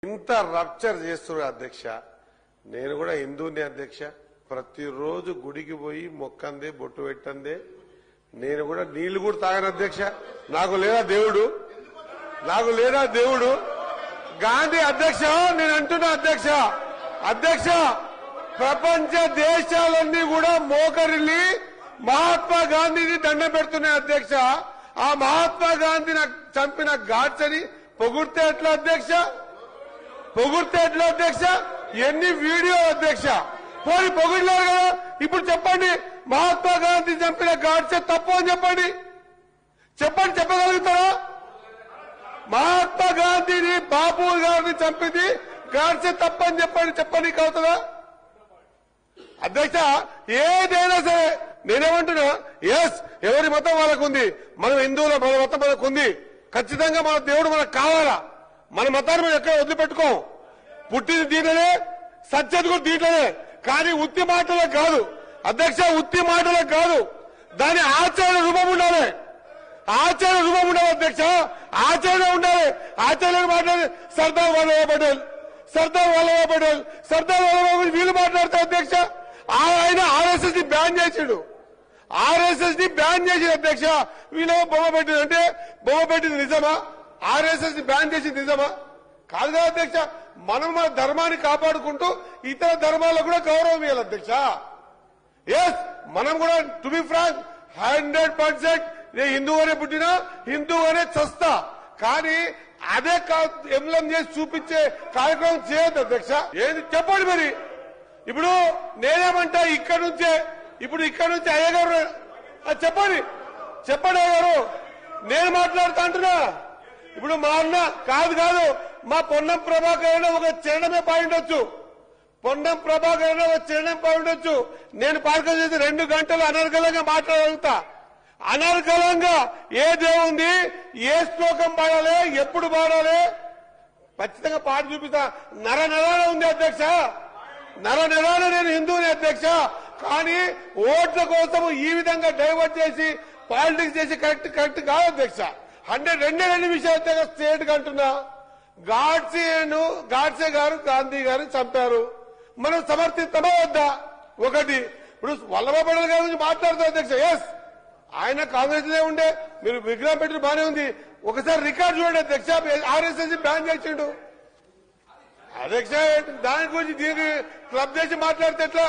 ఇంత రప్చర్ చేస్తున్నారు అధ్యక్ష. నేను కూడా హిందూని అధ్యక్ష. ప్రతిరోజు గుడికి పోయి మొక్కందే బొట్టు పెట్టందే. నేను కూడా నీళ్లు కూడా తాగను అధ్యక్ష. నాకు లేదా దేవుడు గాంధీ అధ్యక్ష. నేను అంటున్నా అధ్యక్ష ప్రపంచ దేశాలన్నీ కూడా మోకరిల్లి మహాత్మా గాంధీని దండం పెడుతున్నాయి అధ్యక్ష. ఆ మహాత్మా గాంధీని చంపిన గాడ్సని పొగిడితే ఎట్లా అధ్యక్ష? ఎన్ని వీడియో అధ్యక్ష? పోయి పొగిడలేరు కదా. ఇప్పుడు చెప్పండి, మహాత్మా గాంధీ చంపిన గాడ్సే తప్పు అని చెప్పగలుగుతారా? మహాత్మా గాంధీని బాపు గారిని చంపింది గాడ్సే తప్పని చెప్పనీకి అవుతుందా అధ్యక్ష? ఏదైనా సరే నేనేమంటున్నా, ఎవరి మతం వాళ్ళకు ఉంది. మనం హిందువుల మన మతం మనకు ఉంది. ఖచ్చితంగా మన దేవుడు మనకు కావాలా. మన మతాన్ని మనం ఎక్కడ వదిలిపెట్టుకోం. పుట్టింది దీంట్లోనే, సత్యది కూడా దీంట్లోనే. కానీ ఉత్తి మాటలకు కాదు అధ్యక్ష, దాని ఆచరణ రూపం ఉండాలి అధ్యక్ష. ఆచరణ ఉండాలి. ఆచరణ మాట్లాడి సర్దార్ వల్లభాయ్ పటేల్ వీళ్ళు మాట్లాడతారు అధ్యక్ష. ఆయన ఆర్ఎస్ఎస్ ని బ్యాన్ చేసిండు అధ్యక్ష. వీళ్ళు బొమ్మ పెట్టింది అంటే బొమ్మ పెట్టింది నిజమా? ఆర్ఎస్ఎస్ ని బ్యాన్ చేసింది నిజమా? కాదు కదా అధ్యక్ష. మనం మన ధర్మాన్ని కాపాడుకుంటూ ఇతర ధర్మాలకు కూడా గౌరవం ఇవ్వాలి అధ్యక్ష. మనం కూడా టు బి ఫ్రాంక్ 100% నేను హిందువుగానే పుట్టినా, హిందువుగానే చస్తా. కానీ అదే ఎంలం చేసి చూపించే కార్యక్రమం చేయొద్దు అధ్యక్ష. ఏది చెప్పండి మరి. ఇప్పుడు నేనేమంటా ఇక్కడ నుంచి అయ్యగారు చెప్పండి అయ్యగారు, నేను మాట్లాడుతా అంటున్నా. ఇప్పుడు మా అన్న కాదు మా పొన్నం ప్రభాకర్ అయినా ఒక చరణమే పాయిండొచ్చు. నేను పార్కం చేసి 2 గంటలు అనర్గళంగా మాట్లాడగలుగుతా. అనర్గళంగా ఏ దేవుంది, ఏ శ్లోకం పాడాలి, ఎప్పుడు పాడాలి ఖచ్చితంగా పాట చూపిస్తా. నరాన ఉంది అధ్యక్ష. నేను హిందువుని అధ్యక్ష. కానీ ఓట్ల కోసం ఈ విధంగా డైవర్ట్ చేసి పాలిటిక్స్ చేసి కరెక్ట్ కాదు అధ్యక్ష. 2 విషయాలు అధ్యక్ష. స్టేట్ గా అంటున్నా, గాడ్సే గారు గాంధీ గారిని చంపారు. మనం సమర్థిస్తామా వద్దా? ఒకటి. ఇప్పుడు వల్లభాయ్ పటేల్ గారి గురించి మాట్లాడుతారు అధ్యక్ష. ఆయన కాంగ్రెస్ లో ఉండే, మీరు విగ్రహం పెట్టి బానే ఉంది. ఒకసారి రికార్డు చూడండి అధ్యక్ష. ఆర్ఎస్ఎస్ బ్యాన్ చేసిండు అధ్యక్ష. దాని గురించి దీనికి క్లబ్ చేసి మాట్లాడితే ఎట్లా?